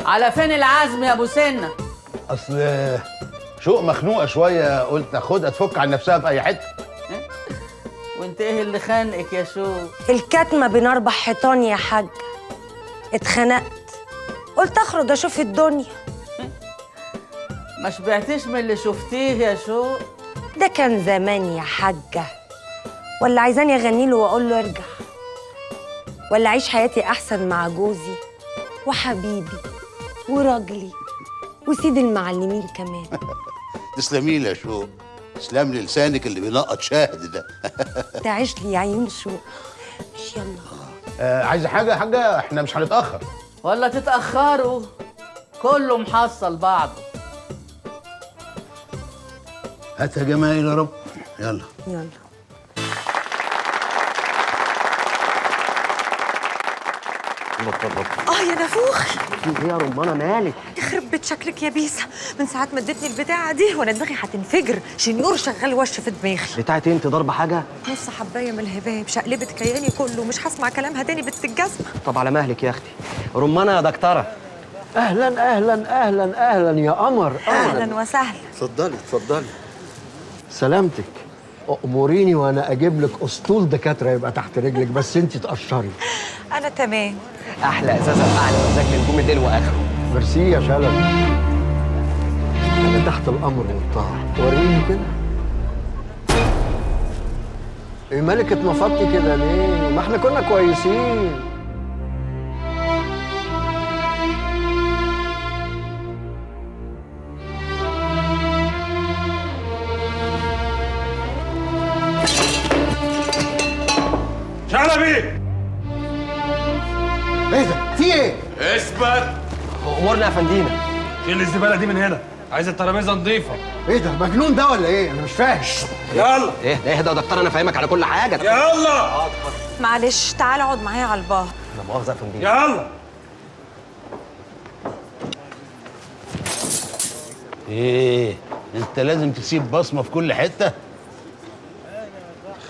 على فين العزم يا ابو سنه؟ اصل شوق مخنوقه شويه، قلت اخدها تفك عن نفسها في اي حته. وانت ايه اللي خانقك يا شوق؟ الكتمة بين 4 حيطان يا حاج. اتخنقت، قلت اخرج اشوف الدنيا. ما شبعتيش من اللي شفتيه يا شوق؟ ده كان زمان يا حاجة. ولا عايزاني اغني له واقول له ارجع؟ ولا اعيش حياتي احسن مع جوزي وحبيبي وراجلي وسيد المعلمين كمان؟ تسلمي لي يا شوق، تسلم لي لسانك اللي بينقط شاهد ده. تعيش لي يا عيون شو. مش يلا. عايزه حاجه يا حاجه؟ احنا مش هنتاخر. ولا تتاخروا، كله محصل بعضه. هات يا جمايل يا رب. يلا يلا. يا نافوخ، ايه يا رمانه مالك؟ يخرب بيت شكلك يا بيسا. من ساعة ما ادتني البتاعة دي وانا دماغي هتنفجر. شنيور شغال وش في دماغي. بتاعتي انت ضربه حاجه؟ نص حباية من الهباب شقلبت كياني كله. مش هسمع كلامها تاني بنت الجزمة. طب على مهلك يا اختي. رمانه يا دكتوره. اهلا اهلا اهلا اهلا يا قمر. اهلا وسهلا. اتفضلي اتفضلي. سلامتك. اموريني وانا اجيب لك اسطول دكاتره يبقى تحت رجلك، بس انت تقشري. انا تمام. احلى اساسا اعلى مزاج لنجوم الليل واخره. ميرسي يا شلبي. انا تحت الامر والطاعه. وريني كده. ايه مالك اتنفضتي كده ليه؟ ما احنا كنا كويسين. شلبي! ايه ده؟ في ايه؟ اثبت! امورنا يا فندينا. شيل الزباله دي من هنا، عايز الترابيزه نظيفه. ايه ده؟ مجنون ده ولا ايه؟ انا مش فاهم. يلا اهدى اهدى يا دكتور، انا فاهمك على كل حاجه. يلا معلش تعال اقعد معايا على البار. لا مؤاخذه يا فندينا. يلا. ايه انت لازم تسيب بصمه في كل حته.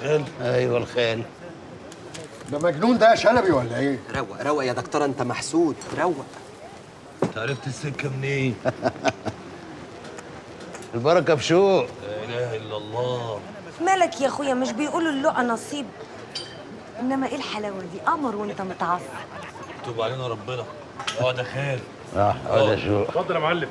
خل. ايوه الخال. ده مجنون ده يا شلبي ولا ايه؟ روق روق يا دكتور، انت محسود. روق. انت عرفت السكه منين؟ البركه في شوق. لا اله الا الله. مالك يا اخويا؟ مش بيقولوا اللقا نصيب؟ انما ايه الحلاوه دي؟ قمر وانت متعصب. يتوب علينا ربنا. اقعد يا خال. اقعد يا شوق. اتفضل يا معلم.